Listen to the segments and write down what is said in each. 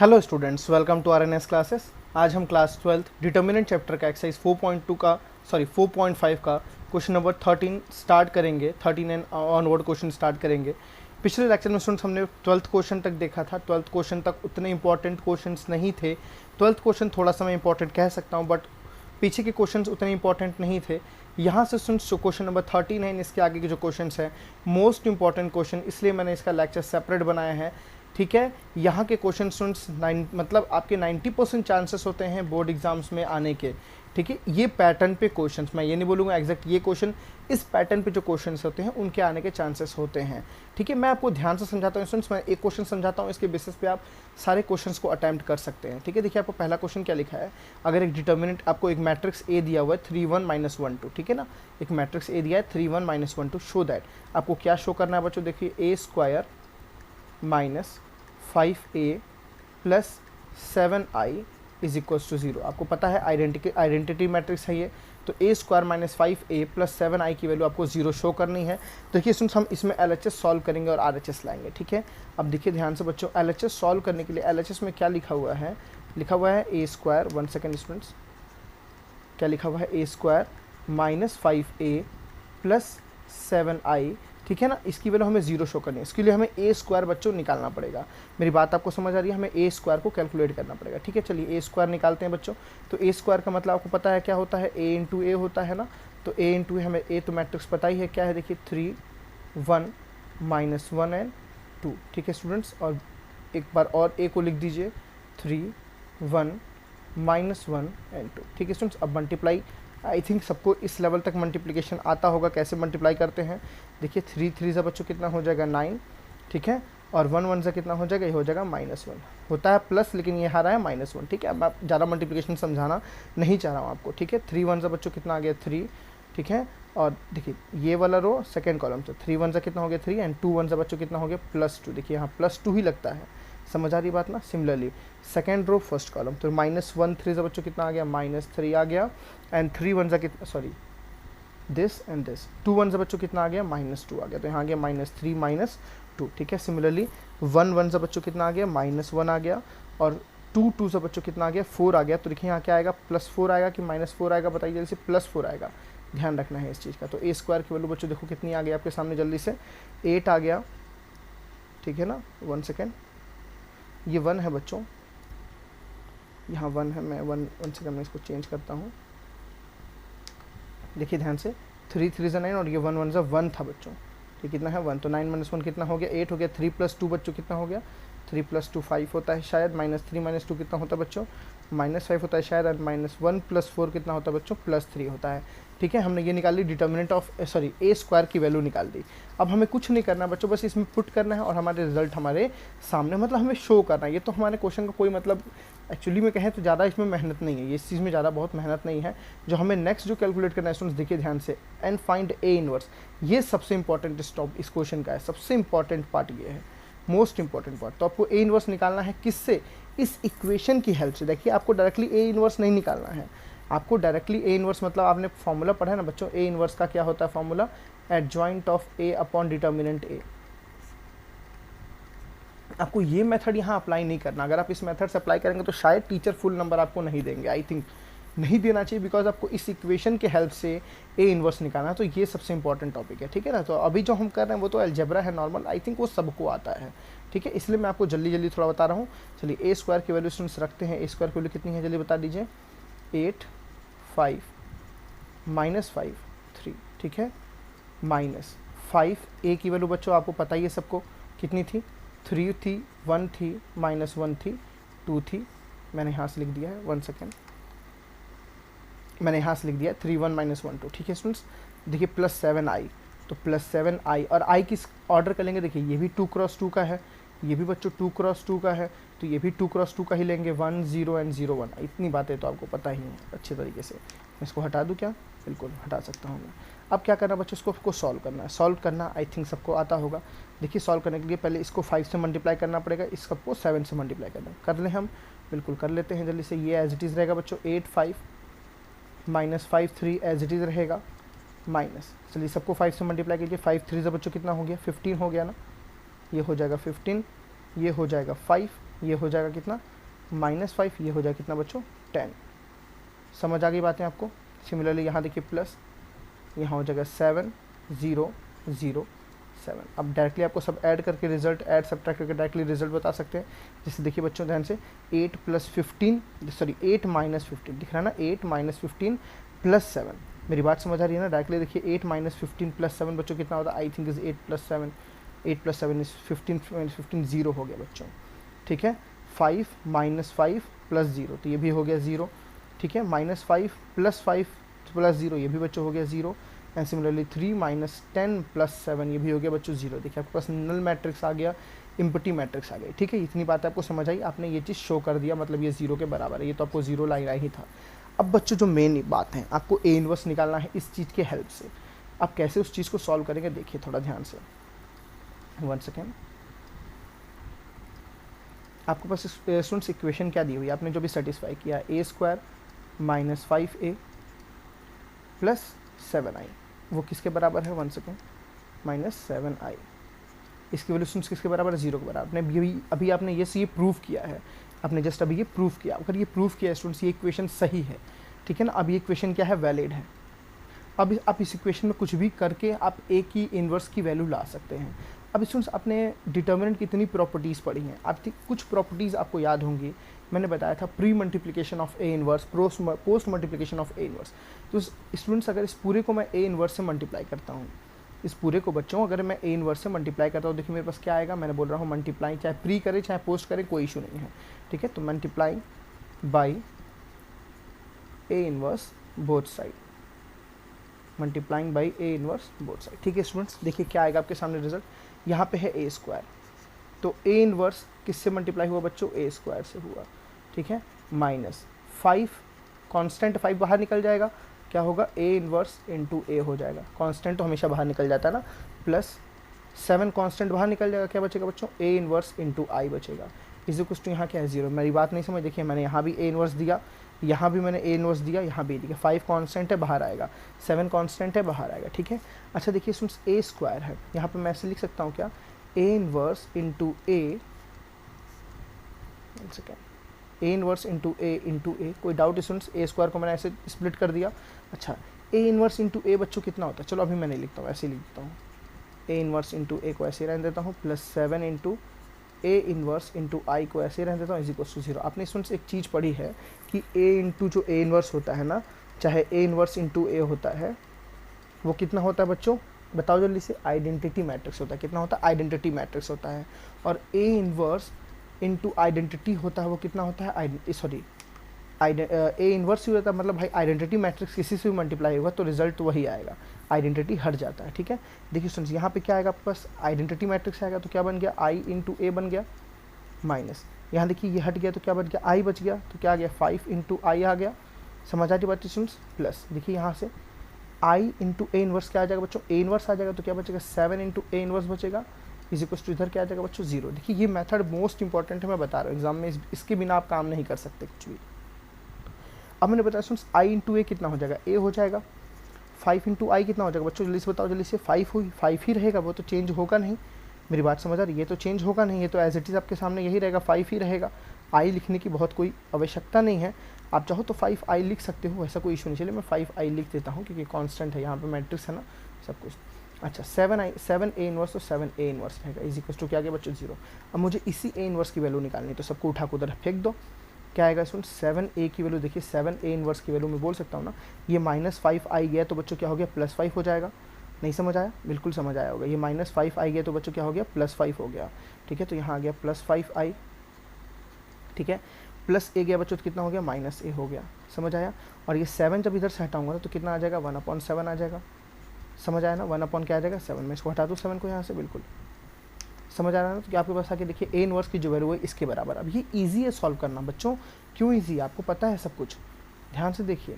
Hello students, welcome to RNS classes. आज हम class 12 determinant chapter का एक्सरसाइज 4.2 का 4.5 का क्वेश्चन नंबर 13 स्टार्ट करेंगे। 13 एंड ऑनवर्ड क्वेश्चन स्टार्ट करेंगे। पिछले लेक्चर में स्टूडेंट्स हमने 12th क्वेश्चन तक देखा था। 12th क्वेश्चन तक उतने इंपॉर्टेंट क्वेश्चंस नहीं थे। 12th क्वेश्चन थोड़ा सा मैं इंपॉर्टेंट कह सकता हूँ, बट पीछे के क्वेश्चंस उतने इंपॉर्टेंट नहीं थे। यहाँ से स्टूडेंट्स जो क्वेश्चन नंबर 13 है, इसके आगे के जो क्वेश्चंस हैं मोस्ट इंपॉर्टेंट क्वेश्चन, इसलिए मैंने इसका लेक्चर सेपरेट बनाया है। ठीक है, यहाँ के क्वेश्चन स्टूडेंट्स मतलब आपके 90% चांसेस होते हैं बोर्ड एग्जाम्स में आने के। ठीक है, ये पैटर्न पे क्वेश्चंस, मैं ये नहीं बोलूँगा एग्जैक्ट ये क्वेश्चन, इस पैटर्न पे जो क्वेश्चंस होते हैं उनके आने के चांसेस होते हैं। ठीक है, मैं आपको ध्यान से समझाता हूँ स्टूडेंट्स। मैं एक क्वेश्चन समझाता हूँ, इसके बेसिस पे आप सारे क्वेश्चंस को अटैम्प्ट कर सकते हैं। ठीक है, देखिए आपको पहला क्वेश्चन क्या लिखा है। अगर एक डिटर्मिनेंट, आपको एक मैट्रिक्स ए दिया हुआ है 3 1 - 1 2, ठीक है ना, एक मैट्रिक्स ए दिया है 3 1 - 1 2, शो दैट, आपको क्या शो करना है बच्चों, देखिए a² - 5a + 7i = 0। आपको पता है आइडेंटिटी मैट्रिक्स है ये, तो a² - 5a + 7i की वैल्यू आपको 0 शो करनी है। तो देखिए स्टूडेंट्स, हम इसमें LHS सॉल्व करेंगे और RHS लाएंगे। ठीक है, अब देखिए ध्यान से बच्चों, LHS सॉल्व करने के लिए LHS में क्या लिखा हुआ है, a², 1 सेकेंड स्टूडेंट्स, क्या लिखा हुआ है, a² - 5a + 7i। ठीक है ना, इसकी वैल्यू हमें 0 शो करनी है। इसके लिए हमें a² बच्चों निकालना पड़ेगा। मेरी बात आपको समझ आ रही है, हमें a² को कैलकुलेट करना पड़ेगा। ठीक है, चलिए a² निकालते हैं बच्चों। तो a² का मतलब आपको पता है क्या होता है, a × a होता है ना। तो a × a, हमें a तो मैट्रिक्स पता ही है क्या है, देखिए 3 1 - 1 एंड 2। ठीक है स्टूडेंट्स, और एक बार और a को लिख दीजिए 3 1 - 1 एंड 2। ठीक है स्टूडेंट्स, अब मल्टीप्लाई, आई थिंक सबको इस लेवल तक मल्टीप्लिकेशन आता होगा, कैसे मल्टीप्लाई करते हैं। देखिए 3 3 से बच्चों कितना हो जाएगा 9। ठीक है, और 1 1 से कितना हो जाएगा, ये हो जाएगा -1। होता है प्लस, लेकिन ये आ रहा है -1। ठीक है, अब आप ज़्यादा मल्टीप्लिकेशन समझाना नहीं चाह रहा हूँ आपको। ठीक है, 3 1 से बच्चों कितना आ गया 3। ठीक है, और देखिए ये वाला रो सेकेंड कॉलम से 3 1 से कितना हो गया 3, एंड 2 1 से बच्चों कितना हो गया +2। देखिए यहाँ +2 ही लगता है, समझ आ रही बात ना। Similarly second row first column, तो -1 3 से बच्चों कितना आ गया -3 आ गया, एंड 3 1 से कितना, सॉरी दिस एंड दिस, 2 1 से बच्चों कितना आ गया -2 आ गया, तो यहाँ आ गया -3 -2। ठीक है, सिमिलरली 1 1 से बच्चों कितना आ गया -1 आ गया, और 2 2 से बच्चों कितना आ गया 4 आ गया। तो देखिए यहाँ क्या आएगा, +4 आएगा कि -4 आएगा, बताइए जल्दी से, +4 आएगा, ध्यान रखना है इस चीज़ का। तो a² की वैल्यू बच्चों देखो कितनी आ गई आपके सामने, जल्दी से 8 आ गया। ठीक है ना, 1 सेकेंड, ये 1 है बच्चों, यहाँ 1 है, मैं 1 सेकेंड में इसको चेंज करता हूँ। देखिए ध्यान से, 3 3 से 9, और ये 1 1 से 1 था बच्चों। ये कितना है 1, तो 9 - 1 कितना हो गया 8 हो गया। 3 + 2 बच्चों कितना हो गया, 3 + 2 5 होता है शायद, -3 - 2 कितना होता है बच्चों -5 होता है शायद, और -1 + 4 कितना होता है बच्चों +3 होता है। ठीक है, हमने ये निकाल ली डिटर्मिनेंट ऑफ a² की वैल्यू निकाल दी। अब हमें कुछ नहीं करना बच्चों, बस इसमें पुट करना है और हमारे रिजल्ट हमारे सामने, मतलब हमें शो करना है। ये तो हमारे क्वेश्चन का कोई मतलब एक्चुअली में कहें तो ज़्यादा इसमें मेहनत नहीं है, ये इस चीज़ में ज़्यादा बहुत मेहनत नहीं है। जो हमें नेक्स्ट जो कैलकुलेट करना है स्टूडेंट्स, देखिए ध्यान से, एंड फाइंड a−1। ये सबसे इंपॉर्टेंट स्टॉप इस क्वेश्चन का है, सबसे इंपॉर्टेंट पार्ट ये है, मोस्ट इंपॉर्टेंट पार्ट। तो आपको a−1 निकालना है किससे, इस इक्वेशन की हेल्प से। देखिए आपको डायरेक्टली a−1 नहीं निकालना है, आपको डायरेक्टली a−1 मतलब आपने फॉर्मूला पढ़ा है ना बच्चों, a−1 का क्या होता है formula, adjoint of a upon determinant a। आपको ये मेथड यहाँ अप्लाई नहीं करना। अगर आप इस मेथड से अप्लाई करेंगे तो शायद टीचर फुल नंबर आपको नहीं देंगे, आई थिंक नहीं देना चाहिए, बिकॉज आपको इस इक्वेशन के हेल्प से a−1 निकालना है। तो ये सबसे इंपॉर्टेंट टॉपिक है। ठीक है ना, तो अभी जो हम कर रहे हैं वो तो अलजेब्रा है नॉर्मल, आई थिंक वो सबको आता है। ठीक है, इसलिए मैं आपको जल्दी जल्दी थोड़ा बता रहा हूँ। चलिए a² की वैल्यू स्टूडेंट्स रखते हैं, a² की वैल्यू कितनी है जल्दी बता दीजिए, 8 5 -5 3। ठीक है, -5 a की वैल्यू बच्चों आपको पता ही है सबको कितनी थी, 3 थी, 1 थी, -1 थी, 2 थी, मैंने यहाँ से लिख दिया है, 1 सेकेंड, मैंने यहाँ से लिख दिया 3 1 - 1 2। ठीक है स्टूडेंट्स, देखिए +7i, तो +7i, और i किस ऑर्डर का लेंगे, देखिए ये भी 2 × 2 का है, ये भी बच्चों 2 × 2 का है, तो ये भी 2 × 2 का ही लेंगे, 1 0 एंड 0 1। इतनी बातें तो आपको पता ही है अच्छे तरीके से। मैं इसको हटा दूँ क्या, बिल्कुल हटा सकता हूँ मैं। अब क्या करना बच्चों, इसको आपको सॉल्व करना है। सॉल्व करना आई थिंक सबको आता होगा। देखिए सॉल्व करने के लिए पहले इसको 5 से मल्टीप्लाई करना पड़ेगा, इस सबको 7 से मल्टीप्लाई करना है। कर लें हम, बिल्कुल कर लेते हैं जल्दी से। ये एज इट इज़ रहेगा बच्चों, 8 5 -5 3 एज इट इज़ रहेगा, माइनस, चलिए सबको 5 से मल्टीप्लाई कीजिए। 5 3 से बच्चों कितना हो गया 15 हो गया ना, ये हो जाएगा 15, ये हो जाएगा 5, ये हो जाएगा कितना -5, ये हो जाएगा कितना बच्चों 10। समझ आ गई बातें आपको। सिमिलरली यहाँ देखिए प्लस, यहाँ हो जाएगा 7 0 0 7। अब डायरेक्टली आपको सब ऐड करके रिजल्ट, ऐड सब्ट्रैक्ट करके डायरेक्टली रिजल्ट बता सकते हैं। जैसे देखिए बच्चों ध्यान से 8 + 15 सॉरी 8 - 15 दिख रहा है ना, 8 - 15 + 7। मेरी बात समझ आ रही है ना। डायरेक्टली देखिए 8 - 15 + 7 बच्चों कितना होता है, आई थिंक इज 8 + 7, 8 + 7 इज 15 15 0 हो गया बच्चों, ठीक है। 5 - 5 + 0 तो ये भी हो गया 0, ठीक है। -5 + 5 + 0 ये भी बच्चों हो गया 0। एंड सिमिलरली 3 - 10 + 7 ये भी हो गया बच्चों 0। देखिए आपके पास नल मैट्रिक्स आ गया, इम्पटी मैट्रिक्स आ गई, ठीक है। इतनी बात आपको समझ आई, आपने ये चीज़ शो कर दिया, मतलब ये 0 के बराबर है, ये तो आपको 0 लाइन ही था। अब बच्चों जो मेन बात है, आपको ए इनवर्स निकालना है इस चीज़ के हेल्प से। आप कैसे उस चीज़ को सॉल्व करेंगे देखिए थोड़ा ध्यान से, 1 सेकेंड। आपके पास स्टूडेंट्स इक्वेशन क्या दी हुई है, आपने जो भी सेटिस्फाई किया, a² - 5a + 7i, वो किसके बराबर है, 1 सेकेंड, -7i। इसकी वैल्यू स्टूडेंट्स किसके बराबर है, 0 के बराबर। आपने अभी आपने ये प्रूव किया है, आपने जस्ट अभी ये प्रूव किया। अगर ये प्रूव किया स्टूडेंट्स, ये इक्वेशन सही है, ठीक है ना। अब ये इक्वेशन क्या है, वैलिड है। अब आप इस इक्वेशन में कुछ भी करके आप ए की इन्वर्स की वैल्यू ला सकते हैं। अब स्टूडेंट्स आपने डिटर्मिनेंट की इतनी प्रॉपर्टीज़ पढ़ी हैं, आपकी कुछ प्रॉपर्टीज़ आपको याद होंगी। मैंने बताया था pre multiplication of A inverse, post multiplication of A inverse. तो स्टूडेंट्स अगर इस पूरे को मैं ए इन्वर्स से मल्टीप्लाई करता हूँ, इस पूरे को बच्चों अगर मैं ए इन्वर्स से मल्टीप्लाई करता हूँ, देखिए मेरे पास क्या आएगा, मैंने बोल रहा हूँ मल्टीप्लाई, चाहे प्री करें चाहे पोस्ट करें कोई इशू नहीं है, ठीक है। तो multiply by A inverse both side, multiplying by A inverse both side, ठीक है स्टूडेंट्स। देखिए क्या आएगा आपके सामने रिजल्ट, यहाँ पे है a², तो ए इन्वर्स किससे मल्टीप्लाई हुआ बच्चों, a² से हुआ, ठीक है। -5 कांस्टेंट 5 बाहर निकल जाएगा, क्या होगा, a इन्वर्स इंटू ए हो जाएगा, कांस्टेंट तो हमेशा बाहर निकल जाता है ना, +7 कांस्टेंट बाहर निकल जाएगा, क्या बचेगा बच्चों, a इन्वर्स इंटू आई बचेगा। इज़ यहाँ क्या है 0। मेरी बात नहीं समझ, देखिए मैंने यहाँ भी a इन्वर्स दिया, यहाँ भी मैंने a इन्वर्स दिया, यहाँ भी दिया। 5 कांस्टेंट है बाहर आएगा, 7 कांस्टेंट है बाहर आएगा, ठीक है। अच्छा देखिए सुन, a² है, यहाँ पे मैं ऐसे लिख सकता हूँ क्या, a inverse into A, a inverse into A, कोई डाउट स्टूडेंट्स, a² को मैंने ऐसे स्प्लिट कर दिया। अच्छा a इन्वर्स इंटू ए बच्चों कितना होता है, चलो अभी मैं नहीं लिखता हूँ, ऐसे लिख देता हूँ, a इन्वर्स इंटू ए को ऐसे रहने देता हूँ, +7 इंटू ए इन्वर्स इंटू आई को ऐसे रहने देता हूँ, =0। आपने स्टूडेंट्स एक चीज़ पढ़ी है कि a इंटू जो a इन्वर्स होता है ना, चाहे a इन्वर्स इंटू ए होता है, वो कितना होता है बच्चों, बताओ जल्दी से, आइडेंटिटी मैट्रिक्स होता है। कितना होता है, आइडेंटिटी मैट्रिक्स होता है। और a इन्वर्स इंटू आइडेंटिटी होता है, वो कितना होता है, सॉरी ए इन्वर्स ही होता है, मतलब भाई आइडेंटिटी मैट्रिक्स किसी से भी मल्टीप्लाई होगा तो रिजल्ट वही आएगा, आइडेंटिटी हट जाता है, ठीक है। देखिए स्टूडेंट्स यहाँ पे क्या आएगा आपके पास, आइडेंटिटी मैट्रिक्स आएगा, तो क्या बन गया, आई इंटू ए बन गया, माइनस यहाँ देखिए ये हट गया तो क्या बच गया, आई बच गया, तो क्या आ गया, 5 इंटू आई आ गया। समझ आ रही बात स्टूडेंट्स, प्लस देखिए यहाँ से आई इंटू ए इन्वर्स क्या आ जाएगा बच्चों, ए इन्वर्स आ जाएगा, तो क्या बचेगा, 7 इंटू ए इन्वर्स बचेगा, इक्वल्स इधर क्या आ जाएगा बच्चों, 0। देखिए ये मेथड मोस्ट इंपॉर्टेंट है, मैं बता रहा हूँ एग्जाम में, इसके बिना आप काम नहीं कर सकते कुछ भी। अब मैंने बताया सुन, आई इंटू ए कितना हो जाएगा, ए हो जाएगा, 5 इंटू आई कितना हो जाएगा बच्चों, जल्दी से बताओ, जल्दी से, 5 हुई, 5 ही रहेगा, वो तो चेंज होगा नहीं। मेरी बात समझ आ रही है, ये तो चेंज होगा नहीं, ये तो एज इट इज़ आपके सामने यही रहेगा, 5 ही रहेगा। आई लिखने की बहुत कोई आवश्यकता नहीं है, आप चाहो तो 5i लिख सकते हो, ऐसा कोई इशू नहीं। चलिए मैं 5i लिख देता हूँ क्योंकि कांस्टेंट है, यहाँ पे मैट्रिक्स है ना सब कुछ। अच्छा 7 ए इन्वर्स, तो 7 ए इन्वर्स रहेगा, = क्या आ गया बच्चों, 0। अब मुझे इसी ए इन्वर्स की वैल्यू निकालनी है, तो सबको उठा कर उधर फेंक दो। क्या आएगा सुन, 7a की वैल्यू देखिए, 7a इन्वर्स की वैल्यू मैं बोल सकता हूँ ना, ये -5i गया तो बच्चों क्या हो गया, +5 हो जाएगा। नहीं समझ आया, बिल्कुल समझ आया होगा। ये -5i गया तो बच्चों क्या हो गया, +5 हो गया, ठीक है। तो यहाँ आ गया +5i, ठीक है, प्लस ए गया बच्चों तो कितना हो गया, -a हो गया। समझ आया। और ये 7 जब इधर से हटाऊंगा तो कितना आ जाएगा, 1/7 आ जाएगा। समझ आया ना, 1 क्या आ जाएगा, 7। मैं इसको हटा दूँ 7 को यहाँ से, बिल्कुल समझ आ रहा है ना। तो क्या आपके पास आके देखिए ए इन्वर्स की जो वैल्यू है इसके बराबर। अब ये ईजी है सॉल्व करना बच्चों, क्यों ईजी है, आपको पता है सब कुछ, ध्यान से देखिए।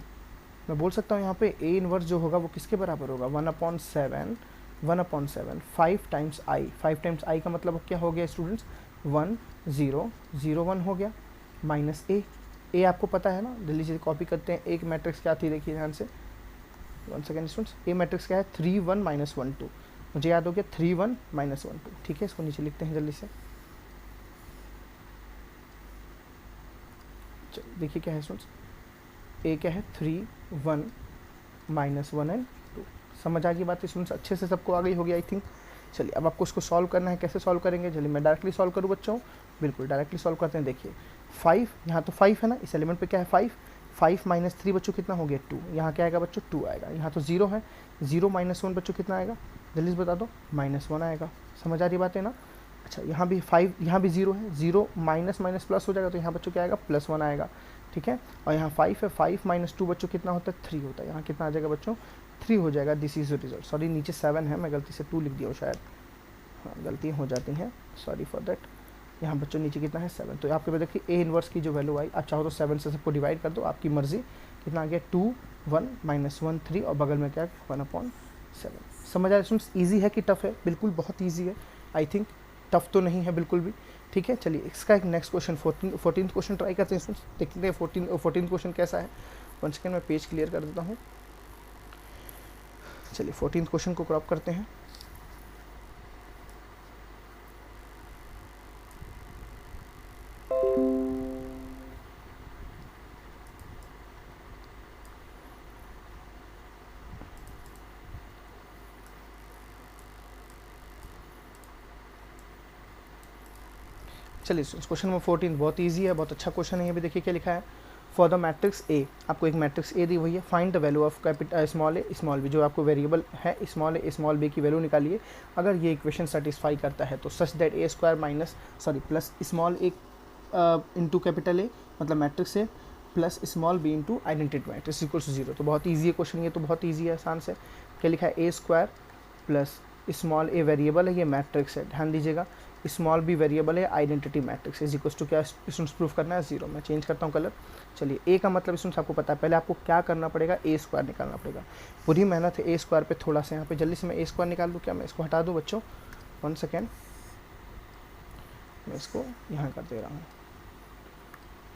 मैं बोल सकता हूँ यहाँ पे ए इन्वर्स जो होगा वो किसके बराबर होगा, 1/7 5 टाइम्स आई। 5 टाइम्स आई का मतलब क्या हो गया स्टूडेंट्स, 1 0 0 1 हो गया, माइनस ए आपको पता है ना, जल्दी से कॉपी करते हैं। एक मैट्रिक्स क्या थी देखिए ध्यान से, 1 सेकेंड स्टूडेंट्स, ए मैट्रिक्स क्या है, 3 1 -1 2, मुझे याद हो गया 3 1 -1 2, ठीक है। इसको नीचे लिखते हैं जल्दी से, चलिए देखिए क्या है स्टूडेंट्स, ए क्या है 3 1 -1 एंड 2। समझ आ गई बात स्टूडेंट्स, अच्छे से सबको आ गई होगी आई थिंक। चलिए अब आपको इसको सॉल्व करना है, कैसे सॉल्व करेंगे, चलिए मैं डायरेक्टली सॉल्व करूँ बच्चों, बिल्कुल डायरेक्टली सॉल्व करते हैं। देखिए 5, यहाँ तो 5 है ना, इस एलिमेंट पे क्या है 5, 5 - 3 बच्चों कितना हो गया 2, यहाँ क्या आएगा बच्चों 2 आएगा, यहाँ तो 0 है, 0 -1 बच्चों कितना आएगा, जल्दी से बता दो, -1 आएगा। समझ आ रही बात है ना। अच्छा यहाँ भी 5, यहाँ भी 0 है, 0 माइनस माइनस प्लस हो जाएगा, तो यहाँ बच्चों क्या आएगा +1 आएगा, ठीक है। और यहाँ 5 है, 5 - 2 बच्चों कितना होता है 3 होता है, यहाँ कितना आ जाएगा बच्चों 3 हो जाएगा। This is the result. Sorry नीचे 7 है, मैं गलती से 2 लिख दिया हूँ शायद, हाँ गलतियाँ हो जाती हैं, सॉरी फॉर दैट। यहाँ बच्चों नीचे कितना है 7, तो आपके पास देखिए ए इनवर्स की जो वैल्यू आई, आप चाहो तो 7 से सबको डिवाइड कर दो, आपकी मर्जी। कितना आ गया 2 1 -1 3 और बगल में क्या 1/7। समझ आया स्टूडेंट्स, ईजी है कि टफ है, बिल्कुल बहुत ईजी है आई थिंक, टफ तो नहीं है बिल्कुल भी, ठीक है। चलिए इसका एक next question 14th question try करते हैं स्टूडेंट्स, देखते हैं 14th क्वेश्चन कैसा है। 1 सेकेंड मैं पेज क्लियर कर देता हूँ। चलिए 14th क्वेश्चन को क्रॉप करते हैं। चलिए क्वेश्चन नंबर 14 बहुत इजी है, बहुत अच्छा क्वेश्चन है। ये भी देखिए क्या लिखा है, फॉर द मैट्रिक्स ए, आपको एक मैट्रिक्स ए दी हुई है, find the value of small a small b, जो आपको वेरिएबल है स्मॉल ए स्मॉल बी की वैल्यू निकालिए अगर ये इक्वेशन सेटिस्फाई करता है तो, such that A square minus plus small a into capital A, मतलब matrix A plus small b into identity matrix equals to 0। तो बहुत ईजी है क्वेश्चन, ये तो बहुत ईजी है, आसान से। क्या लिखा है, A square plus small a variable है, ये मैट्रिक्स है, ध्यान दीजिएगा, स्मॉल बी वेरिएबल है, identity matrix is equals to क्या स्टूडेंट्स प्रूफ करना है 0। मैं चेंज करता हूँ कलर। चलिए ए का मतलब स्टूडेंट्स आपको पता है, पहले आपको क्या करना पड़ेगा, ए स्क्वायर निकालना पड़ेगा, पूरी मेहनत है ए स्क्वायर पे। थोड़ा सा यहाँ पे जल्दी से मैं ए स्क्वायर निकाल दूँ, क्या मैं इसको हटा दूँ बच्चों, 1 सेकेंड, मैं इसको यहाँ कर दे रहा हूँ।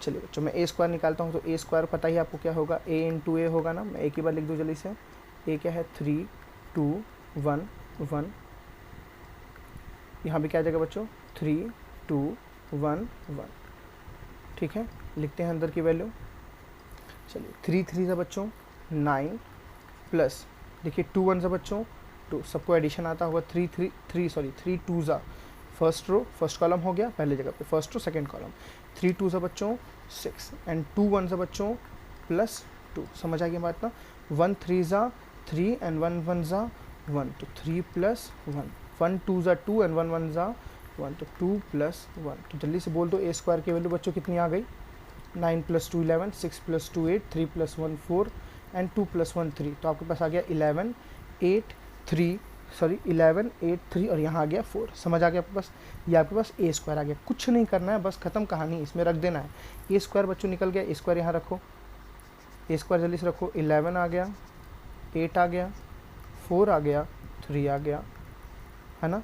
चलिए बच्चों मैं ए स्क्वायर निकालता हूँ, तो ए स्क्वायर पता ही आपको क्या होगा, ए इंटू ए होगा ना, मैं एक ही बार लिख दूँ जल्दी से। ए क्या है 3 2 1 1, यहाँ भी क्या आ जाएगा बच्चों 3 2 1 1, ठीक है। लिखते हैं अंदर की वैल्यू। चलिए 3 3 सा बच्चों 9 प्लस देखिए 2 1 सा बच्चों 2, सबको एडिशन आता होगा, 3 2 सा फर्स्ट रो फर्स्ट कॉलम हो गया पहले जगह पे, फर्स्ट रो सेकंड कॉलम, 3 2 सा बच्चों 6 एंड 2 1 सा बच्चों +2। समझ आ गई बात ना, 1 3 सा 3 एंड 1 1 सा 1, तो 3 + 1, 1 2 सा 2 एंड 1 1 सा 1, तो 2 + 1। तो जल्दी से बोल दो ए स्क्वायर की वैल्यू बच्चों कितनी आ गई, 9 + 2 11, 6 + 2 8, 3 + 1 4 एंड 2 + 1 3। तो आपके पास आ गया 11 8 3 और यहाँ आ गया 4। समझ आ गया आपके पास, ये आपके पास ए स्क्वायर आ गया। कुछ नहीं करना है, बस खत्म कहानी, इसमें रख देना है। ए स्क्वायर बच्चों निकल गया, ए स्क्वायर यहाँ रखो, ए स्क्वायर जल्दी से रखो, 11 आ गया, 8 आ गया, 4 आ गया, 3 आ गया, है ना,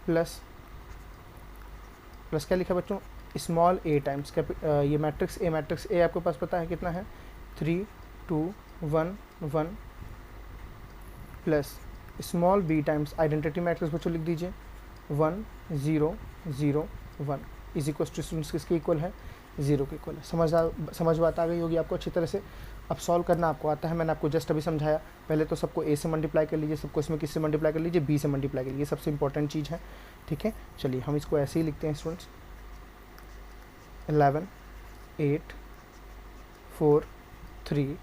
प्लस क्या लिखा बच्चों, स्मॉल ए टाइम्स ये मैट्रिक्स ए आपके पास पता है कितना है, 3 2 1 1 plus small B times identity matrix बच्चों लिख दीजिए 1 0 0 1 इज इक्वल टू स्टूडेंट्स किसके इक्वल है, 0 के इक्वल है। समझ बात आ गई होगी आपको अच्छी तरह से। अब सॉल्व करना आपको आता है, मैंने आपको जस्ट अभी समझाया। पहले तो सबको ए से मल्टीप्लाई कर लीजिए, सबको इसमें किससे मल्टीप्लाई कर लीजिए, बी से मल्टीप्लाई कर लीजिए, सबसे इंपॉर्टेंट चीज़ है, ठीक है। चलिए हम इसको ऐसे ही लिखते हैं स्टूडेंट्स, 11 8 4 3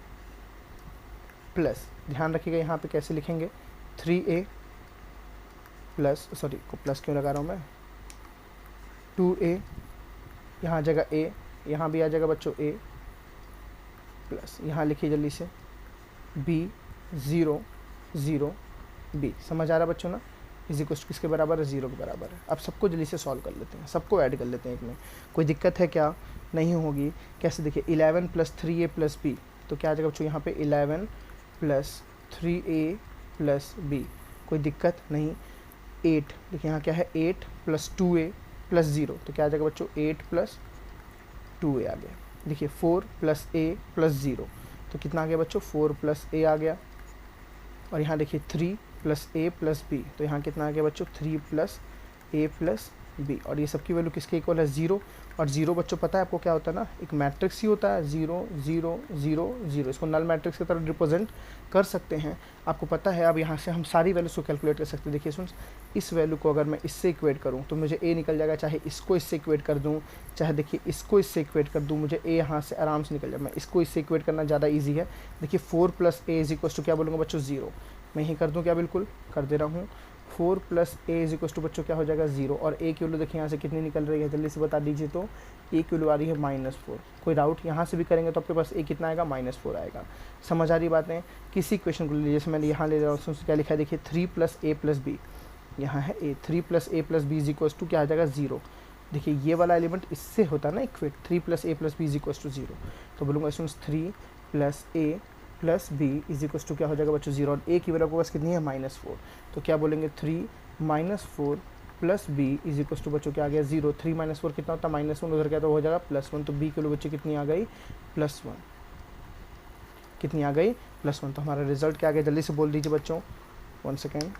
प्लस, ध्यान रखिएगा यहाँ पे कैसे लिखेंगे, 3a प्लस, सॉरी को प्लस क्यों लगा रहा हूँ मैं, 2a, यहाँ आ जाएगा a, यहाँ भी आ जाएगा बच्चों a, प्लस यहाँ लिखिए जल्दी से b 0 0 b। समझ आ रहा बच्चों ना, इज इक्वल टू किसके बराबर है, 0 के बराबर है। अब सबको जल्दी से सॉल्व कर लेते हैं, सबको ऐड कर लेते हैं एक में, कोई दिक्कत है क्या, नहीं होगी। कैसे देखिए 11 + 3a + b, तो क्या आ जाएगा बच्चों यहाँ पे 11 + 3a + b, कोई दिक्कत नहीं। 8 देखिए यहाँ क्या है, 8 + 2a + 0, तो क्या आ जाएगा बच्चों 8 + 2a आ गया। देखिए 4 + a + 0, तो कितना आ गया बच्चों 4 + a आ गया। और यहाँ देखिए 3 + a + b, तो यहाँ कितना आ गया बच्चों 3 + a + बी, और ये सबकी वैल्यू किसके इक्वल है, 0। और 0 बच्चों पता है आपको क्या होता है ना, एक मैट्रिक्स ही होता है, 0 0 0 0, इसको नल मैट्रिक्स की तरह रिप्रेजेंट कर सकते हैं, आपको पता है। अब यहाँ से हम सारी वैल्यूज को कैलकुलेट कर सकते हैं। देखिए सुन, इस वैल्यू को अगर मैं इससे इक्वेट करूँ तो मुझे ए निकल जाएगा, चाहे इसको इससे इक्वेट कर दूँ, चाहे देखिए इसको इससे इक्वेट कर दूँ, मुझे ए यहाँ से आराम से निकल जाए। मैं इसको इससे इक्वेट करना ज़्यादा ईजी है। देखिए 4 + a = क्या बोलूँगा बच्चों, 0। मैं यही कर दूँ क्या, बिल्कुल कर दे रहा हूँ। 4 + a = बच्चों क्या हो जाएगा, 0। और a की वैल्यू देखिए यहाँ से कितनी निकल रही है, जल्दी से बता दीजिए। तो a की वैल्यू आ रही है -4। कोई डाउट, यहाँ से भी करेंगे तो आपके पास a कितना आएगा, -4 आएगा। समझ आ रही बातें। किसी क्वेश्चन को लीजिए, जैसे मैंने यहाँ ले रहा हूँ, क्या लिखा है देखिए, 3 + a + b, यहाँ है a, 3 + a + b = क्या आ जाएगा, 0। देखिए ये वाला एलिमेंट इससे होता है ना इक्वेट, 3 + a + b = 0। तो बोलूँगा इसमें 3 + a + b = क्या हो जाएगा बच्चों, 0। और a की वैल्यू आपके पास कितनी है, -4। तो क्या बोलेंगे, 3 - 4 + b = बच्चों क्या आ गया, 0। 3 - 4 कितना होता है, -1, उधर क्या तो हो जाएगा +1। तो b की वैल्यू बच्चे कितनी आ गई, +1। कितनी आ गई, +1। तो हमारा रिजल्ट क्या आ गया, जल्दी से बोल दीजिए बच्चों, 1 सेकेंड।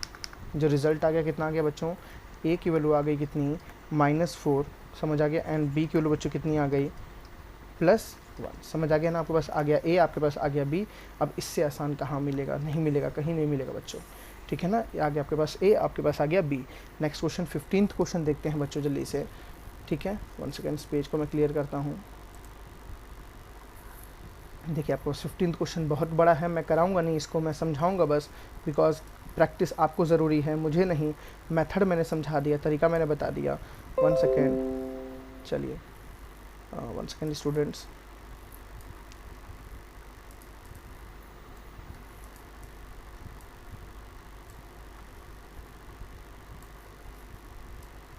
जो रिजल्ट आ गया कितना आ गया बच्चों, a की वैल्यू आ गई कितनी, -4, समझ आ गया। एंड b की वैल्यू बच्चों कितनी आ गई, +1। समझ आ गया ना, आपके पास आ गया a, आपके पास आ गया b। अब इससे आसान कहाँ मिलेगा, नहीं मिलेगा, कहीं नहीं मिलेगा बच्चों, ठीक है ना। आ गया आपके पास a, आपके पास आ गया b। Next question 15th question देखते हैं बच्चों जल्दी से, ठीक है। 1 सेकेंड, इस पेज को मैं क्लियर करता हूँ। देखिए आपको 15th क्वेश्चन बहुत बड़ा है, मैं कराऊंगा नहीं इसको, मैं समझाऊंगा बस, बिकॉज प्रैक्टिस आपको ज़रूरी है, मुझे नहीं। मेथड मैंने समझा दिया, तरीका मैंने बता दिया। 1 सेकेंड, चलिए 1 सेकेंड स्टूडेंट्स।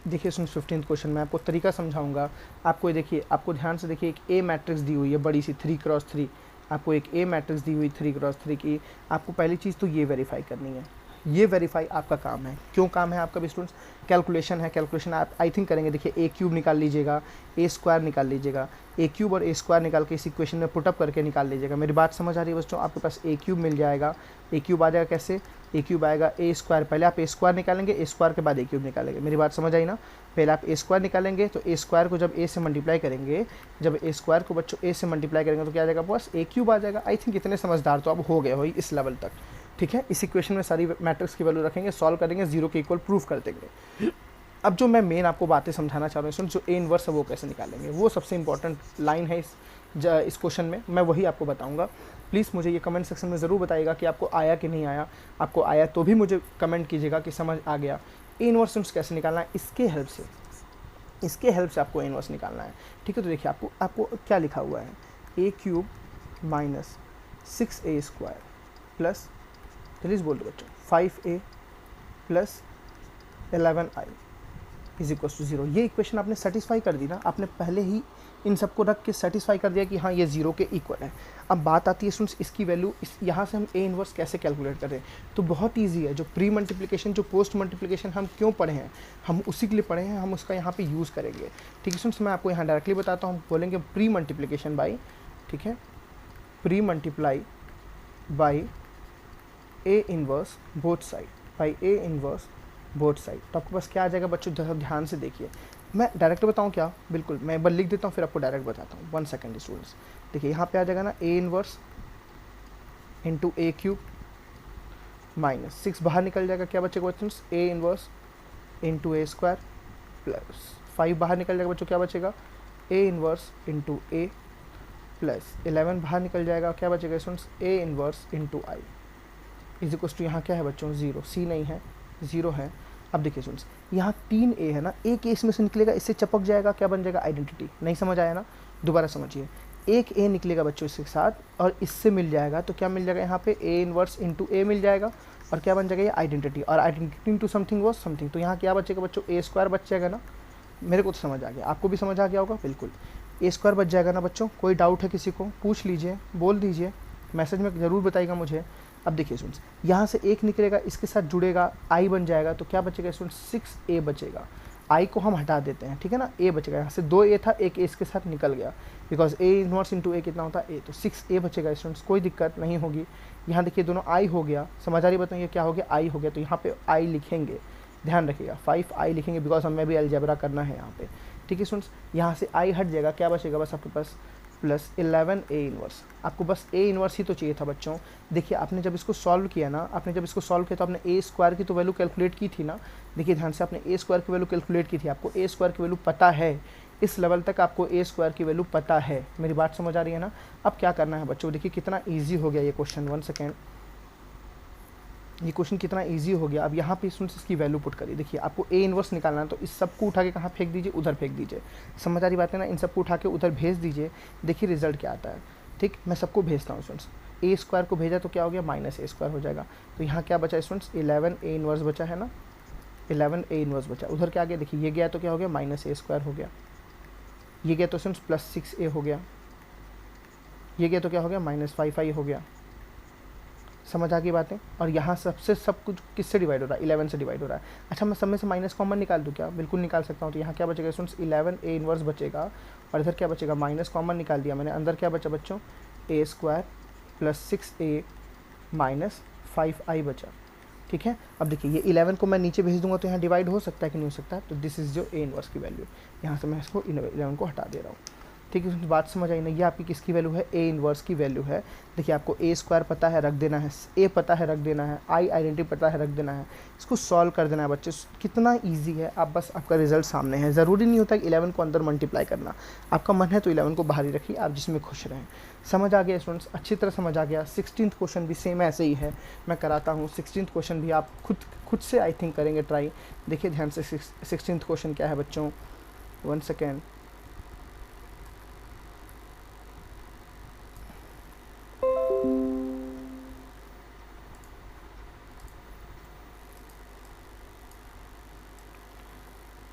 देखिए सुन, 15th क्वेश्चन में आपको तरीका समझाऊंगा। आपको ये देखिए, आपको ध्यान से देखिए, एक ए मैट्रिक्स दी हुई है बड़ी सी 3x3। आपको एक ए मैट्रिक्स दी हुई 3x3 की। आपको पहली चीज़ तो ये वेरीफाई करनी है, ये वेरीफाई आपका काम है। क्यों काम है आपका भी स्टूडेंट्स, कैलकुलेशन है। कैलकुलेशन आप आई थिंक करेंगे। देखिए a³ निकाल लीजिएगा, a² निकाल लीजिएगा, a³ और a² निकाल के इस इक्वेशन में पुटअप करके निकाल लीजिएगा। मेरी बात समझ आ रही है बच्चों, आपके पास a³ मिल जाएगा। a³ आ जाएगा कैसे, a³ आएगा a², पहले आप a² निकालेंगे, a² के बाद a³ निकालेंगे। मेरी बात समझ आई ना, पहले आप a² निकालेंगे तो a² को जब a से मल्टीप्लाई करेंगे, जब a² को बच्चों a से मल्टीप्लाई करेंगे तो क्या आ जाएगा, बस a³ आ जाएगा। आई थिंक इतने समझदार तो आप हो गए हो इस लेवल तक, ठीक है। इस इक्वेशन में सारी मैट्रिक्स की वैल्यू रखेंगे, सॉल्व करेंगे, 0 के इक्वल प्रूफ कर देंगे। अब जो मैं मेन आपको बातें समझाना चाह रहा हूँ, जो a इनवर्स है वो कैसे निकालेंगे, वो सबसे इंपॉर्टेंट लाइन है इस क्वेश्चन में, मैं वही आपको बताऊंगा। प्लीज़ मुझे ये कमेंट सेक्शन में ज़रूर बताइएगा कि आपको आया कि नहीं आया। आपको आया तो भी मुझे कमेंट कीजिएगा कि समझ आ गया। a इनवर्स कैसे निकालना है, इसके हेल्प से आपको a इनवर्स निकालना है, ठीक है। तो देखिए आपको क्या लिखा हुआ है, a³ - 6a² प्लस, जल्दी बोल दो बच्चों, 5a + 11i = 0। ये इक्वेशन आपने सेटिस्फाई कर दी ना, आपने पहले ही इन सबको रख के सेटिस्फाई कर दिया कि हाँ ये 0 के इक्वल है। अब बात आती है स्टूडेंट्स इसकी वैल्यू, यहाँ से हम a इनवर्स कैसे कैलकुलेट करें। तो बहुत ईजी है। जो प्री मल्टीप्लिकेशन, जो पोस्ट मल्टीप्लिकेशन हम क्यों पढ़े हैं, हम उसी के लिए पढ़े हैं, हम उसका यहाँ पे यूज़ करेंगे, ठीक है स्टूडेंट्स। मैं आपको यहाँ डायरेक्टली बताता हूँ, बोलेंगे प्री मल्टीप्लिकेशन बाई, ठीक है, pre multiply by a inverse both side, by a inverse both side. तो आपके पास क्या आ जाएगा बच्चों, ध्यान से देखिए। मैं डायरेक्ट बताऊँ क्या, बिल्कुल मैं एक बार लिख देता हूँ फिर आपको डायरेक्ट बताता हूँ। 1 सेकेंड स्टूडेंट्स, देखिए यहाँ पे आ जाएगा ना a inverse into a³ minus 6 बाहर निकल जाएगा, क्या बचेगा बच्चों, a inverse into a² plus 5 बाहर निकल जाएगा बच्चों, क्या बचेगा, a inverse into a plus 11 बाहर निकल जाएगा, क्या बचेगा students, a inverse into i = यहाँ क्या है बच्चों, 0। c नहीं है, 0 है। अब देखिए स्टूडेंट्स, यहाँ 3a है ना, एक a इसमें से निकलेगा, इससे चपक जाएगा, क्या बन जाएगा, आइडेंटिटी। नहीं समझ आया ना, दोबारा समझिए। एक a निकलेगा बच्चों इसके साथ और इससे मिल जाएगा, तो क्या मिल जाएगा यहाँ पे, a इनवर्स इंटू a मिल जाएगा, और क्या बन जाएगा, ये आइडेंटिटी। और identity into something was something, तो यहाँ क्या बचेगा बच्चों, a² बच जाएगा ना। मेरे को तो समझ आ गया, आपको भी समझ आ गया होगा, बिल्कुल a² बच जाएगा ना बच्चों। कोई डाउट है किसी को, पूछ लीजिए, बोल दीजिए, मैसेज में ज़रूर बताइएगा मुझे। अब देखिए स्टूडेंट्स, यहाँ से एक निकलेगा, इसके साथ जुड़ेगा, i बन जाएगा, तो क्या बचेगा स्टूडेंट्स, 6a बचेगा। i को हम हटा देते हैं, ठीक है ना, a बचेगा। यहाँ से 2a था, एक a इसके साथ निकल गया, because a inverse into a कितना होता है, a, तो 6a बचेगा स्टूडेंट्स, कोई दिक्कत नहीं होगी। यहाँ देखिए दोनों i हो गया, समझ आ रही, बताइए क्या हो गया, i हो गया, तो यहाँ पे i लिखेंगे, ध्यान रखिएगा 5i लिखेंगे बिकॉज हमें भी अलजेब्रा करना है यहाँ पे, ठीक है स्टूडेंट्स। यहाँ से i हट जाएगा, क्या बचेगा बस आपके पास प्लस 11a इनवर्स। आपको बस a इनवर्स ही तो चाहिए था बच्चों। देखिए आपने जब इसको सॉल्व किया ना, आपने जब इसको सॉल्व किया तो आपने a स्क्वायर की तो वैल्यू कैलकुलेट की थी ना। देखिए ध्यान से, आपने a स्क्वायर की वैल्यू कैलकुलेट की थी, आपको a स्क्वायर की वैल्यू पता है, इस लेवल तक आपको a स्क्वायर की वैल्यू पता है। मेरी बात समझ आ रही है ना। अब क्या करना है बच्चों, देखिए कितना ईजी हो गया ये क्वेश्चन। 1 सेकेंड, ये क्वेश्चन कितना इजी हो गया। अब यहाँ पे स्टूडेंट्स इसकी वैल्यू पुट करिए। देखिए आपको ए इनवर्स निकालना है तो इस सबको उठा के कहाँ फेंक दीजिए, उधर फेंक दीजिए। समझ आ रही बात है ना, इन सबको उठा के उधर भेज दीजिए, देखिए रिजल्ट क्या आता है। ठीक, मैं सबको भेजता हूँ स्टूडेंट्स। ए स्क्वायर को भेजा तो क्या हो गया, माइनस ए स्क्वायर हो जाएगा। तो यहाँ क्या बचा स्टूडेंट्स, 11 ए इनवर्स बचा है ना, 11 ए इनवर्स बचा। उधर क्या गया, देखिए ये गया तो क्या हो गया, माइनस ए स्क्वायर हो गया। ये गया तो स्टूडेंट्स प्लस 6a हो गया। ये गया तो क्या हो गया, माइनस 5i हो गया। समझ आ गई बातें। और यहाँ सबसे सब कुछ किससे डिवाइड हो रहा है, 11 से डिवाइड हो रहा है। अच्छा मैं सब में से माइनस कॉमन निकाल दूँ क्या, बिल्कुल निकाल सकता हूँ। तो यहाँ क्या बचेगा स्टूडेंट्स, 11 ए इनवर्स बचेगा और इधर क्या बचेगा, माइनस कॉमन निकाल दिया मैंने। अंदर क्या बचा बच्चों, ए square plus 6a minus 5i बचा। ठीक है, अब देखिए ये 11 को मैं नीचे भेज दूंगा तो यहाँ डिवाइड हो सकता है कि नहीं हो सकता। तो दिस इज़ जो ए इनवर्स की वैल्यू, यहाँ से मैं इसको 11 को हटा दे रहा हूँ। ठीक है, बात समझ आई ना। ये आपकी किसकी वैल्यू है, ए इनवर्स की वैल्यू है। देखिए आपको ए स्क्वायर पता है, रख देना है, ए पता है, रख देना है, आई आइडेंटिटी पता है, रख देना है। इसको सॉल्व कर देना है बच्चे, कितना इजी है। आप बस आपका रिजल्ट सामने है। ज़रूरी नहीं होता कि 11 को अंदर मल्टीप्लाई करना, आपका मन है तो 11 को बाहर ही रखिए, आप जिसमें खुश रहें। समझ आ गया स्टूडेंट्स, अच्छी तरह समझ आ गया। 16th क्वेश्चन भी सेम ऐसे ही है, मैं कराता हूँ। 16th क्वेश्चन भी आप खुद से आई थिंक करेंगे ट्राई। देखिए ध्यान से 16th क्वेश्चन क्या है बच्चों, 1 सेकेंड।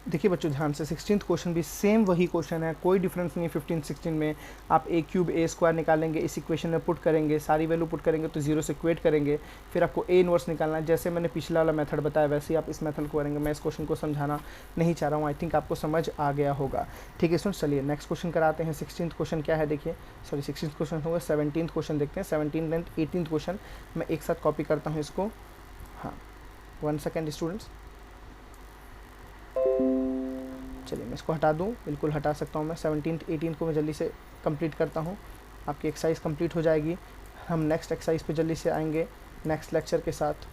देखिए बच्चों ध्यान से, 16th क्वेश्चन भी सेम वही क्वेश्चन है, कोई डिफरेंस नहीं है 15 16 में। आप ए क्यूब ए स्क्वायर निकालेंगे, इस इक्वेशन में पुट करेंगे, सारी वैल्यू पुट करेंगे तो जीरो से इक्वेट करेंगे, फिर आपको ए इनवर्स निकालना है। जैसे मैंने पिछला वाला मेथड बताया वैसे ही आप इस मेथड को करेंगे। मैं इस क्वेश्चन को समझाना नहीं चाह रहा हूँ, आई थिंक आपको समझ आ गया होगा। ठीक है स्टूडेंट्स, चलिए नेक्स्ट क्वेश्चन कराते हैं। 16th क्वेश्चन क्या है, देखिए सॉरी 16th क्वेश्चन होगा, 17th क्वेश्चन देखते हैं। 17th एंड 18th क्वेश्चन मैं एक साथ कॉपी करता हूँ इसको। हाँ 1 सेकेंड स्टूडेंट्स, चलिए मैं इसको हटा दूँ, बिल्कुल हटा सकता हूँ मैं। 17th 18th को मैं जल्दी से कंप्लीट करता हूँ, आपकी एक्सरसाइज कंप्लीट हो जाएगी। हम नेक्स्ट एक्सरसाइज पे जल्दी से आएंगे नेक्स्ट लेक्चर के साथ।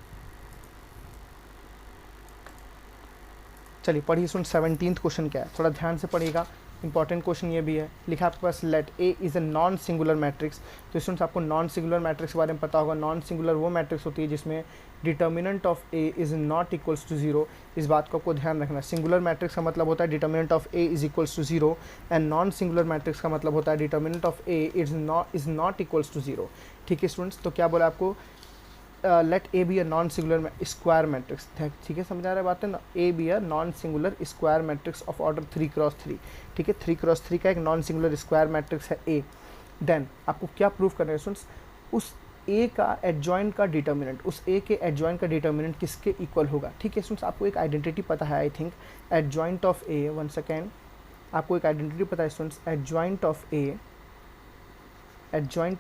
चलिए पढ़िए सुन, 17th क्वेश्चन क्या है, थोड़ा ध्यान से पढ़िएगा, इंपॉर्टेंट क्वेश्चन ये भी है। लिखा आपके पास let A is a non singular matrix. तो स्टूडेंट्स आपको नॉन सिंगुलर मैट्रिक्स के बारे में पता होगा। नॉन सिंगुलर वो मैट्रिक्स होती है जिसमें determinant of A is not equals to zero. इस बात को आपको ध्यान रखना है। सिंगुलर मैट्रिक्स का मतलब होता है determinant of A is equals to zero, and non singular matrix का मतलब होता है determinant of A is not equals to zero. ठीक है स्टूडेंट्स, तो क्या बोला आपको, let A B a non singular square matrix. ठीक है, समझ आ रहा है बात है ना। A B a non singular square matrix of order 3x3। ठीक है, 3x3 का एक नॉन सिंगुलर स्क्वायर मैट्रिक्स है ए। देन आपको क्या प्रूव करना है स्टूडेंट्स, उस ए का एडजॉइंट का डिटर्मिनेंट, उस ए के एडजॉइंट का डिटर्मिनेंट किसके इक्वल होगा। ठीक है स्टूडेंट्स, आपको एक आइडेंटिटी पता है I think, adjoint of A. 1 second, आपको एक आइडेंटिटी पता है students, adjoint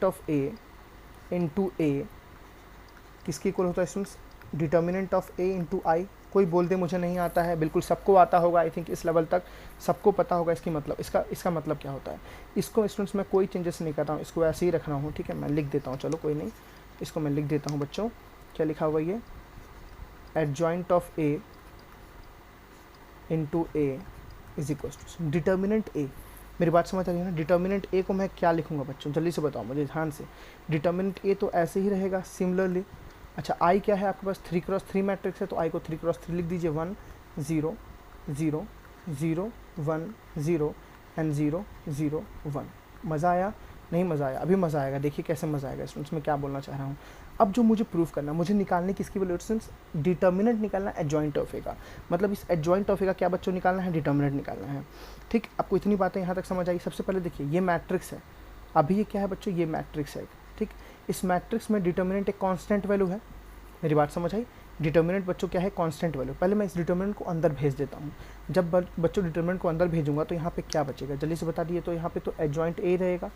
of A into A किसके इक्वल होता है students, determinant of A into I. कोई बोल दे मुझे नहीं आता है, बिल्कुल सबको आता होगा आई थिंक, इस लेवल तक सबको पता होगा इसकी मतलब, इसका मतलब क्या होता है। इसको स्टूडेंट्स मैं कोई चेंजेस नहीं करता हूँ, इसको ऐसे ही रखना हूँ। ठीक है, मैं लिख देता हूँ, चलो कोई नहीं, इसको मैं लिख देता हूँ बच्चों। क्या लिखा हुआ ये, adjoint of A into A is equal to determinant A. मेरी बात समझ आ रही है ना। डिटर्मिनेंट ए को मैं क्या लिखूंगा बच्चों, जल्दी से बताओ मुझे ध्यान से। डिटर्मिनेंट ए तो ऐसे ही रहेगा सिमिलरली। अच्छा आई क्या है आपके पास, 3x3 मैट्रिक्स है तो आई को 3x3 लिख दीजिए। 1 0 0 0 1 0 एंड 0 0 1। मज़ा आया, नहीं मज़ा आया, अभी मज़ा आएगा, देखिए कैसे मज़ा आएगा स्टूडेंट्स, मैं क्या बोलना चाह रहा हूँ। अब जो मुझे प्रूफ करना, मुझे निकालने किसकी वैल्यू स्टूडेंट्स, डिटर्मिनेंट निकालना एडजॉइंट ऑफ ए का। मतलब इस एडजॉइंट ऑफ ए का क्या बच्चों निकालना है, डिटर्मिनेंट निकालना है। ठीक, आपको इतनी बातें यहाँ तक समझ आई। सबसे पहले देखिए ये मैट्रिक्स है, अभी ये क्या है बच्चों, ये मैट्रिक्स है। ठीक, इस मैट्रिक्स में डिटर्मिनेंट एक कांस्टेंट वैल्यू है। मेरी बात समझ आई। डिटर्मिनेंट बच्चों क्या है, कांस्टेंट वैल्यू। पहले मैं इस डिटर्मिनेंट को अंदर भेज देता हूँ। जब बच्चों डिटर्मिनेंट को अंदर भेजूंगा तो यहाँ पे क्या बचेगा, जल्दी से बता दिए। तो यहाँ पे तो एडजॉइंट ए रहेगा,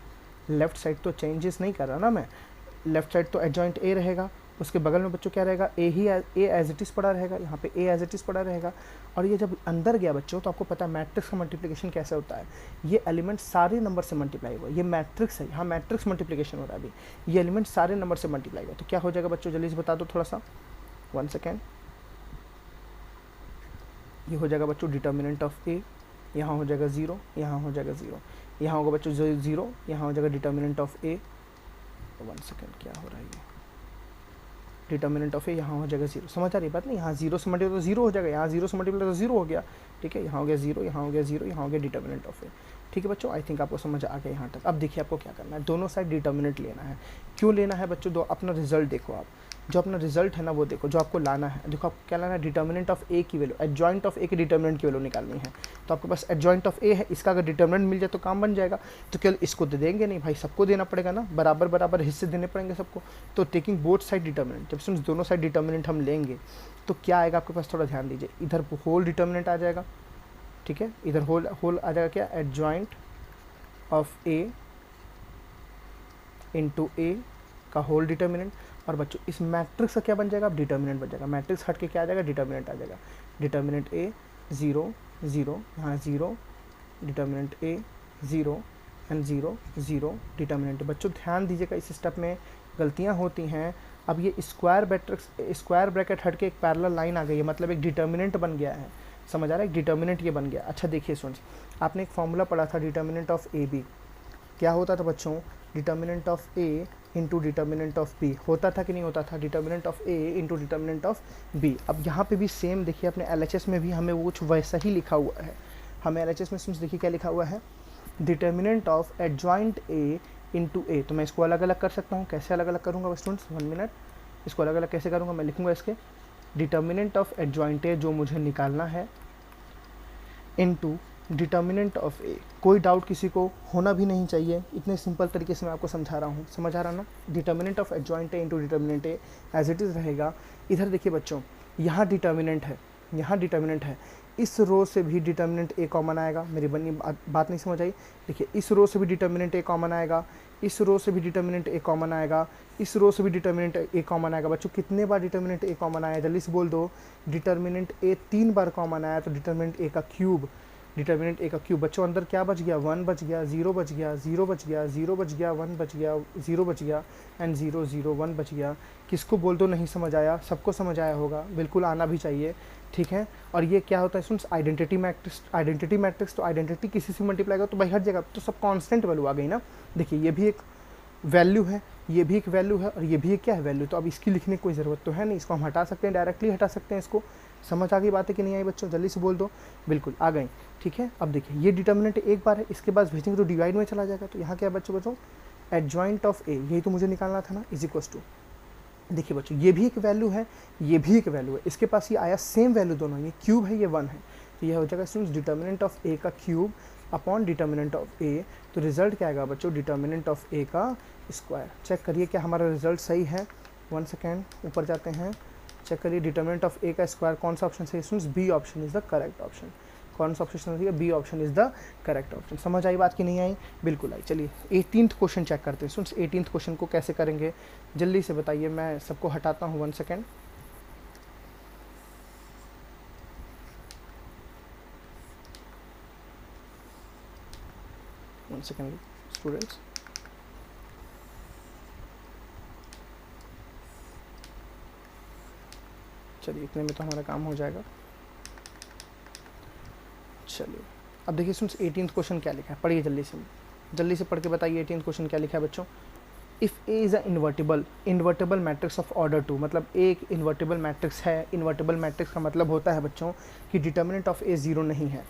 लेफ्ट साइड तो चेंजेस नहीं कर रहा ना मैं, लेफ्ट साइड तो एडजॉइंट ए रहेगा, उसके बगल में बच्चों क्या रहेगा, ए ही ए एज इट इज़ पड़ा रहेगा, यहाँ पे ए एज इट इज़ पड़ा रहेगा। और ये जब अंदर गया बच्चों तो आपको पता है मैट्रिक्स का मल्टीप्लिकेशन कैसे होता है, ये एलिमेंट सारे नंबर से मल्टीप्लाई हुआ, ये मैट्रिक्स है, यहाँ मैट्रिक्स मल्टीप्लिकेशन हो रहा है अभी, ये एलिमेंट सारे नंबर से मल्टीप्लाई हुआ। तो क्या हो जाएगा बच्चों, जल्दी से बता दो थोड़ा सा, 1 सेकेंड। ये हो जाएगा बच्चों डिटर्मिनेंट ऑफ ए, यहाँ हो जाएगा 0, यहाँ हो जाएगा 0, यहाँ होगा बच्चों 0, यहाँ हो जाएगा डिटर्मिनेंट ऑफ ए, 1 सेकेंड क्या हो रहा है ये, डिटर्मिनेंट ऑफ ए यहाँ हो जाएगा 0। समझ आ रही बात नहीं, यहाँ 0 से मल्टीप्लाई तो 0 हो जाएगा, यहाँ 0 से मल्टीप्लाई तो 0 हो गया, ठीक है, यहाँ हो गया 0, यहाँ हो गया 0, यहाँ हो गया डिटर्मिनेंट ऑफ ए। ठीक है बच्चों, आई थिंक आपको समझ आ गया यहाँ तक। अब देखिए आपको क्या करना है, दोनों साइड डिटर्मिनेंट लेना है। क्यों लेना है बच्चों, दो अपना रिजल्ट देखो, आप जो अपना रिजल्ट है ना वो देखो, जो आपको लाना है, देखो आपको क्या लाना है, डिटर्मिनेंट ऑफ ए की वैल्यू, एडजॉइंट ऑफ ए की डिटर्मिनेंट की वैल्यू निकालनी है। तो आपके पास एडजॉइंट ऑफ ए है, इसका अगर डिटर्मिनेंट मिल जाए तो काम बन जाएगा। तो केवल इसको दे देंगे नहीं भाई, सबको देना पड़ेगा ना, बराबर बराबर हिस्से देने पड़ेंगे सबको। तो टेकिंग बोथ साइड डिटर्मिनेंट, जब सुन दोनों साइड डिटर्मिनेंट हम लेंगे तो क्या आएगा आपके पास, थोड़ा ध्यान दीजिए, इधर होल डिटर्मिनेंट आ जाएगा, ठीक है, इधर होल आ जाएगा क्या, एडजॉइंट ऑफ ए इंटू ए का होल डिटर्मिनेंट। और बच्चों इस मैट्रिक्स का क्या बन जाएगा, अब डिटर्मिनेंट बन जाएगा, मैट्रिक्स हट के क्या आ जाएगा, डिटर्मिनेंट आ जाएगा। डिटर्मिनेंट ए 0 0, यहाँ 0, डिटर्मिनेंट ए 0 एंड 0 0 डिटर्मिनेंट। बच्चों ध्यान दीजिएगा, इस स्टेप में गलतियाँ होती हैं। अब ये स्क्वायर ब्रैकेट हट के एक पैरेलल लाइन आ गई है, मतलब एक डिटर्मिनेंट बन गया है, समझ आ रहा है, एक डिटर्मिनेंट ये बन गया। अच्छा देखिए स्टूडेंट्स, आपने एक फॉर्मूला पढ़ा था डिटर्मिनेंट ऑफ ए बी, क्या होता था बच्चों, determinant of A into determinant of B होता था कि नहीं होता था, determinant of A into determinant of B. अब यहाँ पे भी सेम देखिए, अपने एलएचएस में भी हमें वो कुछ वैसा ही लिखा हुआ है। हमें एलएचएस में सुन देखिए क्या लिखा हुआ है, determinant of adjoint A into A. तो मैं इसको अलग अलग कर सकता हूँ, कैसे अलग अलग करूँगा स्टूडेंट्स, 1 मिनट, इसको अलग अलग कैसे करूँगा, मैं लिखूँगा इसके डिटर्मिनेंट ऑफ एडजॉइंट ए जो मुझे निकालना है इनटू डिटर्मिनेंट ऑफ ए। कोई डाउट किसी को होना भी नहीं चाहिए, इतने सिंपल तरीके से मैं आपको समझा रहा हूँ, समझ आ रहा ना। Determinant of adjoint A into determinant A as it is रहेगा। इधर देखिए बच्चों, यहाँ डिटर्मिनेंट है, यहाँ डिटर्मिनेंट है, इस रो से भी डिटर्मिनेंट ए कॉमन आएगा। मेरी बनी बात नहीं समझ आई, देखिए इस रो से भी डिटर्मिनेंट ए कॉमन आएगा, इस रो से भी डिटर्मिनेंट ए कॉमन आएगा, इस रो से भी डिटर्मिनेंट ए कॉमन आएगा। बच्चों कितने बार डिटर्मिनेंट ए कॉमन आया, जल्दी से बोल दो। डिटर्मिनेंट ए 3 बार कॉमन आया, तो डिटर्मिनेंट ए का क्यूब, डिटर्मिनेंट ए का क्यूब। बच्चों अंदर क्या बच गया, 1 बच गया, 0 बच गया, 0 बच गया, 0 बच गया, 1 बच गया, 0 बच गया एंड 0 0 1 बच गया। किसको बोल दो नहीं समझ आया, सबको समझ आया होगा, बिल्कुल आना भी चाहिए, ठीक है। और ये क्या होता है सुन, आइडेंटिटी मैट्रिक्स, आइडेंटिटी मैट्रिक्स, तो आइडेंटिटी किसी से मल्टीप्लाई करो तो भाई हर जगह तो सब कांस्टेंट वैल्यू आ गई ना। देखिए ये भी एक वैल्यू है, ये भी एक वैल्यू है, और ये भी एक क्या है, वैल्यू। तो अब इसकी लिखने की कोई ज़रूरत तो है नहीं, इसको हम हटा सकते हैं, डायरेक्टली हटा सकते हैं इसको। समझ आ गई बातें कि नहीं आई बच्चों, जल्दी से बोल दो, बिल्कुल आ गई, ठीक है। अब देखिए ये डिटर्मिनेंट एक बार है, इसके बाद भेजेंगे तो डिवाइड में चला जाएगा। तो यहाँ क्या बच्चों एडजॉइंट ऑफ ए, यही तो मुझे निकालना था ना, इज इक्वल्स टू, देखिए बच्चों ये भी एक वैल्यू है, ये भी एक वैल्यू है, इसके पास ये आया सेम वैल्यू दोनों, ये क्यूब है, ये 1 है, तो यह हो जाएगा स्टूडेंट्स डिटर्मिनेंट ऑफ ए का क्यूब अपॉन डिटर्मिनेंट ऑफ ए। तो रिजल्ट क्या आएगा बच्चों, डिटर्मिनेंट ऑफ ए का स्क्वायर। चेक करिए क्या हमारा रिजल्ट सही है, 1 सेकेंड ऊपर जाते हैं, चेक करिए डिटर्मिनेंट ऑफ ए का स्क्वायर कौन सा ऑप्शन सही है, B option is the correct option. कौन सा ऑप्शन है, B option is the correct option. समझ आई बात कि नहीं आई, बिल्कुल आई। चलिए 18th क्वेश्चन चेक करते हैं स्टूडेंट्स, 18th क्वेश्चन को कैसे करेंगे जल्दी से बताइए, मैं सबको हटाता हूँ 1 सेकेंड। स्टूडेंट्स चलिए इतने में तो हमारा काम हो जाएगा। चलिए अब देखिए स्टूडेंट्स 18th क्वेश्चन क्या लिखा है, पढ़िए जल्दी से पढ़ के बताइए 18th क्वेश्चन क्या लिखा है बच्चों। If A is a invertible matrix of order 2, मतलब ए एक इन्वर्टिबल मैट्रिक्स है। इन्वर्टिबल मैट्रिक्स का मतलब होता है बच्चों कि डिटर्मिनेंट ऑफ ए 0 नहीं है,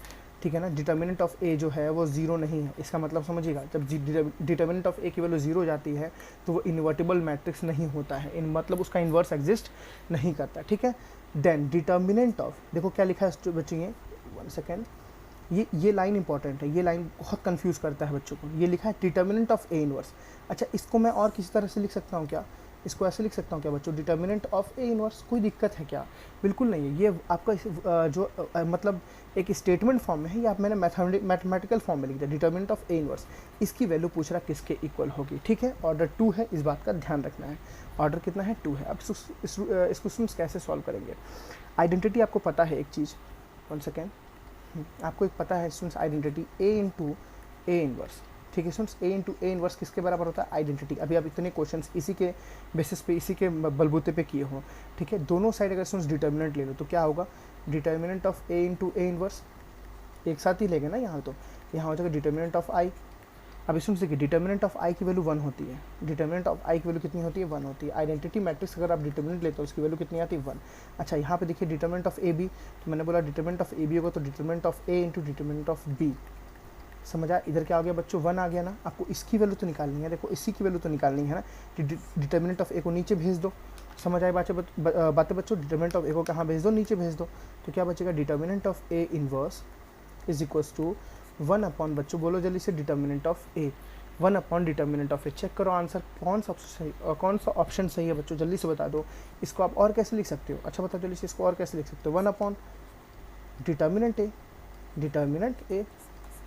ठीक है ना। डिटर्मिनेंट ऑफ ए जो है वो 0 नहीं है, इसका मतलब समझिएगा, जब डिटर्मिनेंट ऑफ ए की वैल्यू 0 जाती है तो वो इन्वर्टिबल मैट्रिक्स नहीं होता है, मतलब उसका इन्वर्स एग्जिस्ट नहीं करता, ठीक है। देन डिटर्मिनेंट ऑफ, देखो क्या लिखा है बच्चों, ये 1 सेकेंड, ये लाइन इंपॉर्टेंट है, ये लाइन बहुत कंफ्यूज करता है बच्चों को। ये लिखा है डिटर्मिनेंट ऑफ ए इनवर्स। अच्छा इसको मैं और किसी तरह से लिख सकता हूँ क्या, इसको ऐसे लिख सकता हूँ क्या बच्चों, डिटर्मिनेंट ऑफ ए इनवर्स। कोई दिक्कत है क्या? बिल्कुल नहीं है। ये आपका मतलब एक स्टेटमेंट फॉर्म में है, या आप मैंने मैथमेटिकल फॉर्म में लिख दिया, डिटर्मिनेंट ऑफ ए इनवर्स। इसकी वैल्यू पूछ रहा किसके इक्वल होगी, ठीक है। ऑर्डर 2 है, इस बात का ध्यान रखना है। ऑर्डर कितना है? 2 है। अब इस क्वेश्चन कैसे सॉल्व करेंगे? आइडेंटिटी आपको पता है एक चीज़, 1 सेकेंड, आपको एक पता है students, identity A into A inverse, ठीक है students. A into A inverse किसके बराबर होता है? आइडेंटिटी। अभी आप इतने क्वेश्चंस इसी के बेसिस पे, इसी के बलबूते पे किए हो, ठीक है। दोनों साइड अगर स्टूडेंट्स डिटर्मिनेंट ले लो तो क्या होगा? Determinant of A into A inverse, एक साथ ही लेंगे ना यहाँ, तो यहाँ हो जाएगा डिटर्मिनेंट ऑफ आई। अभी सुन देखिए, डिटर्मिनेंट ऑफ आई की वैल्यू 1 होती है। डिटर्मिनेंट ऑफ आई की वैल्यू कितनी होती है? 1 होती है। आइडेंटिटी मैट्रिक्स अगर आप डिटर्मिनेंट लेते हो उसकी वैल्यू कितनी आती है? 1। अच्छा, यहाँ पे देखिए डिटर्मिनेंट ऑफ ए बी, तो मैंने बोला डिटर्मिनेंट ऑफ ए बी होगा तो determinant of A into determinant of B. समझ आया? इधर क्या हो गया बच्चों? 1 आ गया ना। आपको इसकी वैल्यू तो निकालनी है, देखो इसी की वैल्यू तो निकालनी है ना। डिटर्मिनेंट ऑफ ए को नीचे भेज दो। समझ आए बातें बच्चों? डिटर्मिनेंट ऑफ ए को कहाँ भेज दो? नीचे भेज दो। तो क्या बचेगा? Determinant of A inverse is equals to 1 upon, बच्चों बोलो जल्दी से, determinant of A. 1 upon determinant of A. Check करो आंसर, कौन सा ऑप्शन सही है बच्चों, जल्दी से बता दो। इसको आप और कैसे लिख सकते हो? अच्छा बताओ जल्दी से, इसको और कैसे लिख सकते हो? 1 upon determinant A, determinant A.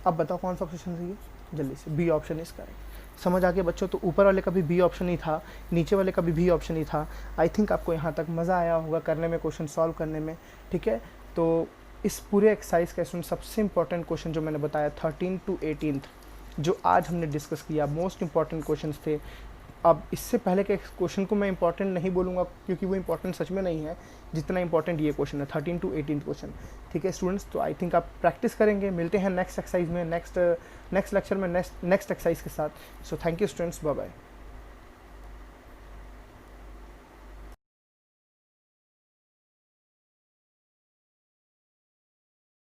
अब बताओ कौन सा ऑप्शन सही है, जल्दी से। B option is correct. समझ आ गया बच्चों? तो ऊपर वाले का भी बी ऑप्शन ही था, नीचे वाले का भी ऑप्शन ही था। आई थिंक आपको यहाँ तक मज़ा आया होगा करने में, क्वेश्चन सॉल्व करने में, ठीक है। तो इस पूरे एक्सरसाइज का स्टूडेंट सबसे इंपॉर्टेंट क्वेश्चन जो मैंने बताया 13 to 18 जो आज हमने डिस्कस किया, मोस्ट इंपॉर्टेंट क्वेश्चंस थे। अब इससे पहले के क्वेश्चन को मैं इंपॉर्टेंट नहीं बोलूँगा क्योंकि वो इंपॉर्टेंट सच में नहीं है जितना इंपॉर्टेंट ये क्वेश्चन है, 13 to 18 क्वेश्चन, ठीक है स्टूडेंट्स। तो आई थिंक आप प्रैक्टिस करेंगे। मिलते हैं नेक्स्ट एक्सरसाइज में, नेक्स्ट लेक्चर में, नेक्स्ट एक्सरसाइज के साथ। So thank you students, bye bye.